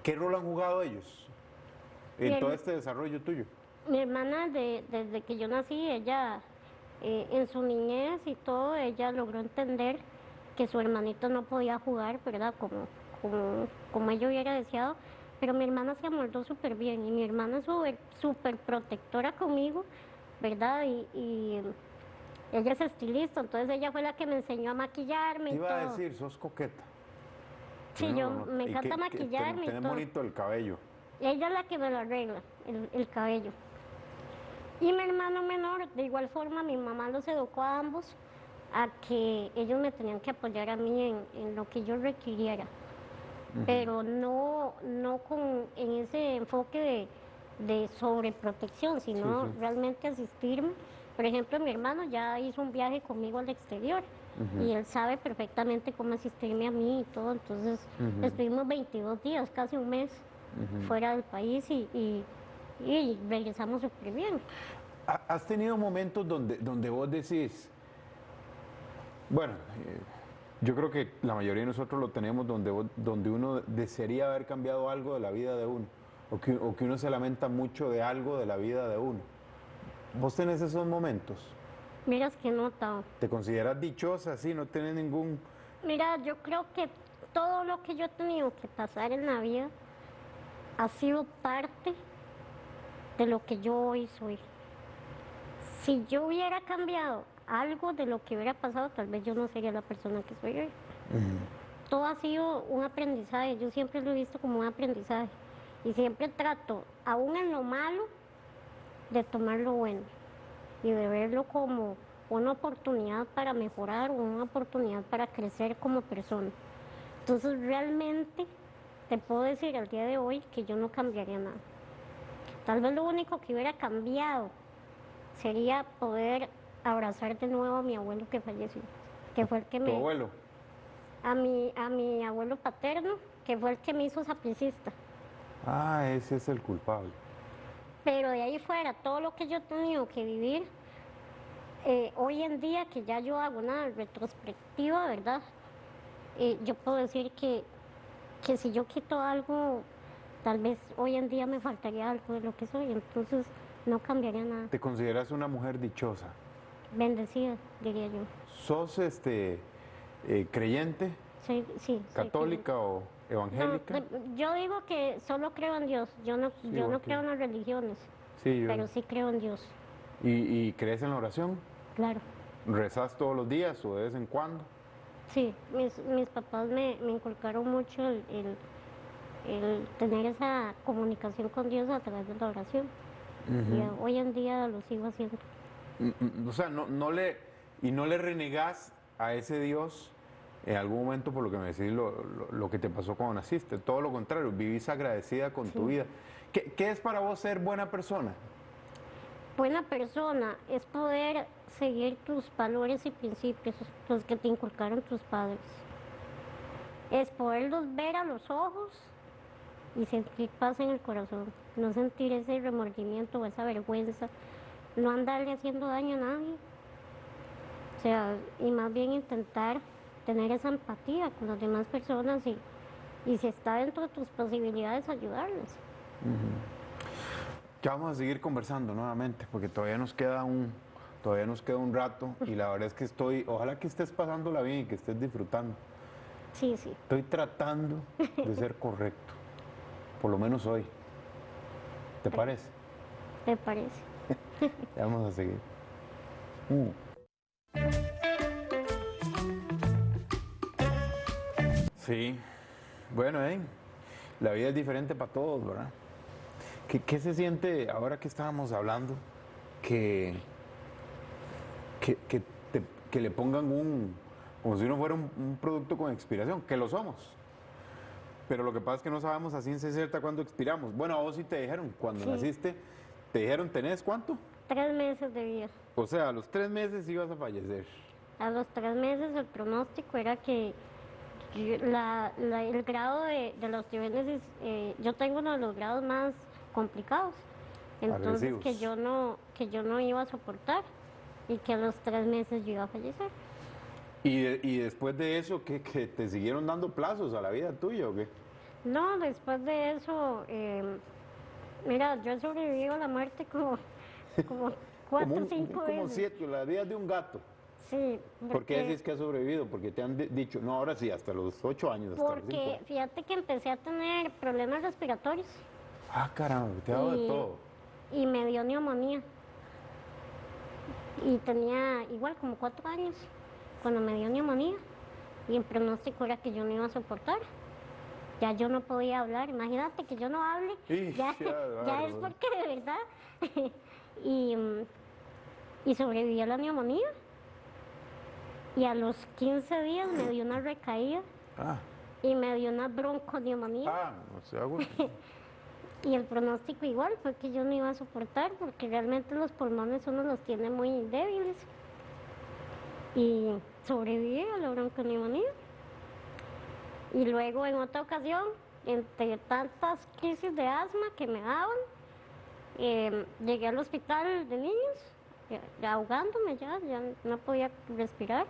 ¿Qué rol han jugado ellos en todo este desarrollo tuyo? Mi hermana, desde que yo nací, ella, en su niñez y todo, ella logró entender que su hermanito no podía jugar, ¿verdad? Como ella hubiera deseado. Pero mi hermana se amoldó súper bien y mi hermana es súper protectora conmigo, ¿verdad? Y ella es estilista, entonces ella fue la que me enseñó a maquillarme y Te iba todo. a decir, sos coqueta. Sí, me encanta maquillarme y tenés todo. bonito el cabello. Ella es la que me lo arregla, el cabello. Y mi hermano menor, de igual forma, mi mamá los educó a ambos a que ellos me tenían que apoyar a mí en lo que yo requiriera. Pero no en ese enfoque de sobreprotección, sino realmente asistirme. Por ejemplo, mi hermano ya hizo un viaje conmigo al exterior y él sabe perfectamente cómo asistirme a mí y todo. Entonces, estuvimos 22 días, casi un mes, fuera del país y regresamos súper bien. ¿Has tenido momentos donde vos decís, bueno, yo creo que la mayoría de nosotros lo tenemos donde uno desearía haber cambiado algo de la vida de uno, o que uno se lamenta mucho de algo de la vida de uno? ¿Vos tenés esos momentos? Miras que no, Tao. ¿Te consideras dichosa, sí? ¿No tenés ningún...? Mira, yo creo que todo lo que yo he tenido que pasar en la vida ha sido parte de lo que yo hoy soy. Si yo hubiera cambiado algo de lo que hubiera pasado, tal vez yo no sería la persona que soy hoy. Todo ha sido un aprendizaje, yo siempre lo he visto como un aprendizaje y siempre trato, aún en lo malo, de tomar lo bueno y de verlo como una oportunidad para mejorar o una oportunidad para crecer como persona. Entonces realmente te puedo decir al día de hoy que yo no cambiaría nada. Tal vez lo único que hubiera cambiado sería poder abrazar de nuevo a mi abuelo que falleció, que fue el que ¿Tu abuelo? A mi abuelo paterno, que fue el que me hizo sapricista. Ah, ese es el culpable. Pero de ahí fuera, todo lo que yo he tenido que vivir, hoy en día que ya yo hago una retrospectiva, ¿verdad? Yo puedo decir que si yo quito algo, tal vez hoy en día me faltaría algo de lo que soy, entonces no cambiaría nada. ¿Te consideras una mujer dichosa? Bendecida, diría yo. ¿Sos creyente? Sí. ¿Católica o evangélica? No, yo digo que solo creo en Dios, yo no creo en las religiones, Sí, pero sí creo en Dios, ¿Y crees en la oración? claro. ¿Rezas todos los días o de vez en cuando? Sí, mis papás me inculcaron mucho el tener esa comunicación con Dios a través de la oración. Y hoy en día lo sigo haciendo. O sea, no le renegás a ese Dios en algún momento por lo que me decís, lo que te pasó cuando naciste. Todo lo contrario, vivís agradecida con tu vida. ¿Qué es para vos ser buena persona? Buena persona es poder seguir tus valores y principios, los que te inculcaron tus padres. Es poderlos ver a los ojos y sentir paz en el corazón, no sentir ese remordimiento o esa vergüenza, no andarle haciendo daño a nadie. O sea, y más bien intentar tener esa empatía con las demás personas y si está dentro de tus posibilidades, ayudarlas. Ya vamos a seguir conversando nuevamente porque todavía nos queda un rato y la verdad es que ojalá que estés pasándola bien y que estés disfrutando. Sí. Estoy tratando de ser correcto, por lo menos hoy. ¿Te parece? ¿Te parece? Ya vamos a seguir. Sí, bueno, la vida es diferente para todos, ¿verdad? ¿Qué se siente ahora que estábamos hablando que, que, que le pongan como si uno fuera un producto con expiración, que lo somos? Pero lo que pasa es que no sabemos a ciencia cierta cuándo expiramos. Bueno, a vos sí te dijeron, cuando Sí, naciste, te dijeron, ¿tenés cuánto? 3 meses de vida. O sea, a los 3 meses ibas a fallecer. A los 3 meses el pronóstico era que el grado de la osteogénesis, yo tengo uno de los grados más complicados, entonces Agresivos. que yo no iba a soportar y que a los 3 meses yo iba a fallecer. Y después de eso, ¿que te siguieron dando plazos a la vida tuya o qué? No, después de eso, mira, yo he sobrevivido a la muerte como cuatro o cinco Como veces. 7, la vida de un gato. Sí, ¿Por qué decís que has sobrevivido? Porque te han dicho, no, ahora sí, hasta los 8 años, hasta los 5 porque años. fíjate que empecé a tener problemas respiratorios Ah, caramba, te ha dado de y, todo. y me dio neumonía. Y tenía igual como 4 años cuando me dio neumonía y el pronóstico era que yo no iba a soportar. Ya yo no podía hablar, imagínate que yo no hable, ya, Qué ya es bárbaro. porque de verdad. y, y sobreviví a la neumonía y a los 15 días me dio una recaída Ah, y me dio una bronconeumonía. o sea, bueno. Y el pronóstico igual fue que yo no iba a soportar porque realmente los pulmones uno los tiene muy débiles. Y sobreviví a la bronconeumonía. Y luego en otra ocasión, entre tantas crisis de asma que me daban, llegué al hospital de niños, ahogándome ya no podía respirar.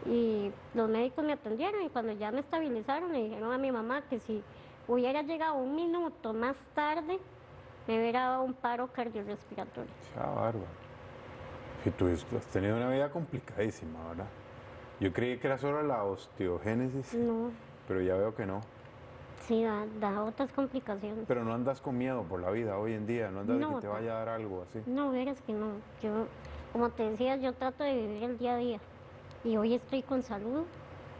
Y los médicos me atendieron y cuando ya me estabilizaron le dijeron a mi mamá que si hubiera llegado un minuto más tarde me hubiera dado un paro cardiorrespiratorio. Qué bárbaro. Y tú has tenido una vida complicadísima, ¿verdad? Yo creí que era solo la osteogénesis, No, pero ya veo que no. sí, da otras complicaciones. Pero no andas con miedo por la vida hoy en día, no andas de que No, te vaya a dar algo así. no, verás que no. Yo, como te decía, yo trato de vivir el día a día. Y hoy estoy con salud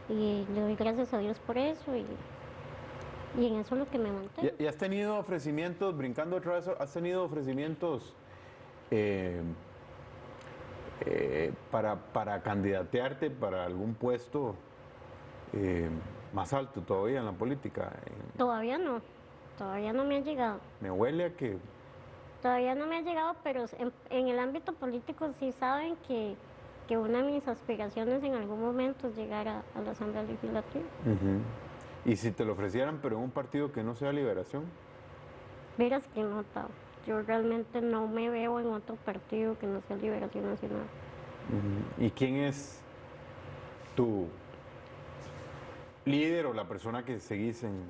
y le doy gracias a Dios por eso y en eso es lo que me mantengo. ¿Y has tenido ofrecimientos, brincando otra vez, has tenido ofrecimientos eh, para candidatearte para algún puesto más alto todavía en la política? Todavía no me ha llegado. Me huele a que... Todavía no me ha llegado, pero en el ámbito político sí saben que una de mis aspiraciones en algún momento es llegar a la Asamblea Legislativa. Y si te lo ofrecieran, pero en un partido que no sea Liberación. Verás que no, Tao. Yo realmente no me veo en otro partido que no sea Liberación Nacional. ¿Y quién es tu líder o la persona que seguís en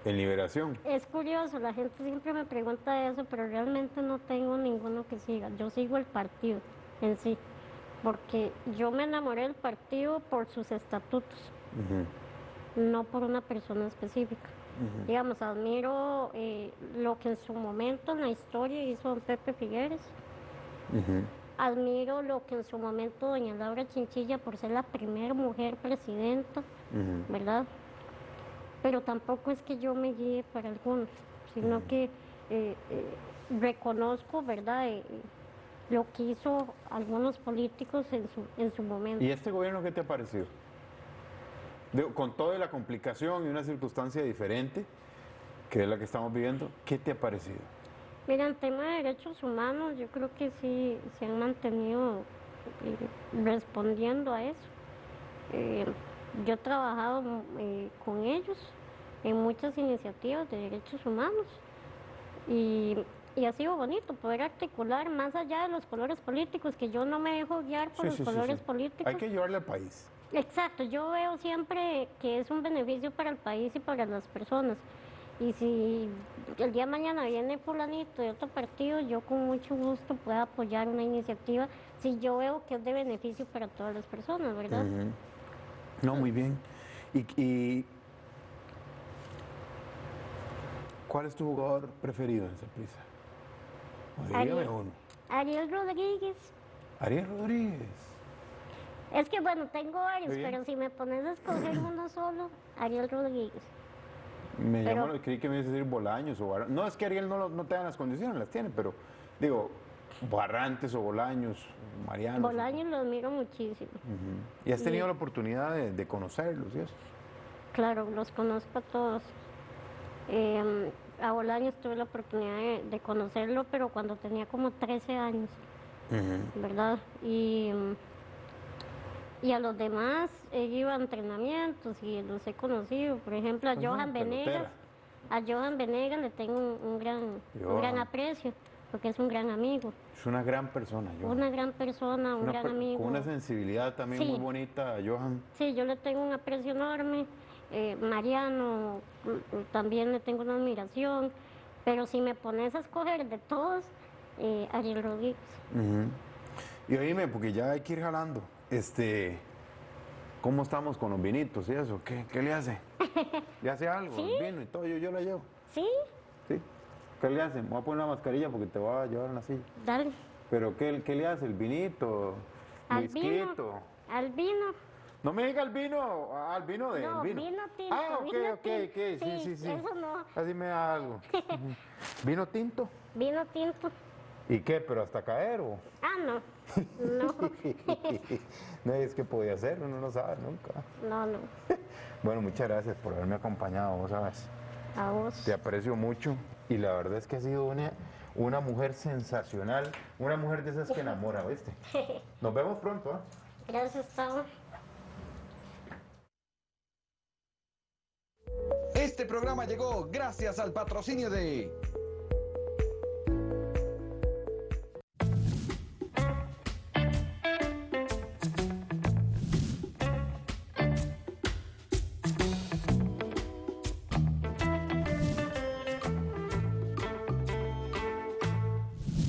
Liberación? Es curioso, la gente siempre me pregunta eso, pero realmente no tengo ninguno que siga. Yo sigo el partido en sí, porque yo me enamoré del partido por sus estatutos, no por una persona específica. Digamos, admiro lo que en su momento en la historia hizo don Pepe Figueres. Admiro lo que en su momento doña Laura Chinchilla por ser la primera mujer presidenta, ¿verdad? Pero tampoco es que yo me guíe para algunos, sino que reconozco, ¿verdad?, lo que hizo algunos políticos en su momento. ¿Y este gobierno qué te ha parecido? Digo, con toda la complicación y una circunstancia diferente, que es la que estamos viviendo, ¿qué te ha parecido? Mira, en tema de derechos humanos, yo creo que sí se han mantenido respondiendo a eso. Yo he trabajado con ellos en muchas iniciativas de derechos humanos y ha sido bonito poder articular más allá de los colores políticos, que yo no me dejo guiar por los colores políticos. Hay que ayudarle al país. Exacto, yo veo siempre que es un beneficio para el país y para las personas. Y si el día de mañana viene fulanito de otro partido, yo con mucho gusto puedo apoyar una iniciativa si yo veo que es de beneficio para todas las personas, ¿verdad? No, muy bien. ¿Y cuál es tu jugador preferido en Saprissa? Dígame uno. Ariel Rodríguez Ariel Rodríguez. Es que bueno, tengo varios, Muy bien. pero si me pones a escoger uno solo, Ariel Rodríguez. Me Pero- llamó, creí que me ibas a decir Bolaños o Barrantes. No es que Ariel no te dan las condiciones, las tiene, pero digo, Barrantes o Bolaños, Mariano. Bolaños lo admiro muchísimo. Ujú. ¿Y has tenido la oportunidad de conocerlos y eso? Claro, los conozco a todos. A Bolaños tuve la oportunidad de conocerlo, pero cuando tenía como 13 años, ¿verdad? Y a los demás he ido a entrenamientos y los he conocido. Por ejemplo, a Pues Johan una pelotera. Venegas. A Johan Venegas le tengo un gran Johan. aprecio, porque es un gran amigo, Es una gran persona, Johan. una gran persona, un gran amigo. Con una sensibilidad también Sí. muy bonita, Johan. Sí, yo le tengo un aprecio enorme. Mariano, también le tengo una admiración. Pero si me pones a escoger de todos, Ariel Rodríguez. Ujú. Y oíme, porque ya hay que ir jalando. ¿Cómo estamos con los vinitos y eso? ¿Qué le hace? ¿Le hace algo? Sí. El vino y todo, yo la llevo. Sí, ¿Sí? ¿Qué le hace? Me voy a poner una mascarilla porque te voy a llevar en la silla. dale. ¿Pero qué le hace? ¿El vinito? Al vino. ¿Whiskito? Al vino. No me diga el vino, al vino de No, el vino. vino tinto. Ah, ok, vino ok, tinto. sí. Eso no. Así me da algo. Ujú. ¿Vino tinto? Vino tinto. ¿Y qué? ¿Pero hasta caer o...? Ah, no. No, No, es que podía ser, uno no sabe nunca. no. Bueno, muchas gracias por haberme acompañado, vos sabes. A vos. Te aprecio mucho y la verdad es que has sido una mujer sensacional, una mujer de esas que enamora, ¿viste? Nos vemos pronto, ¿eh? Gracias, Tao. Este programa llegó gracias al patrocinio de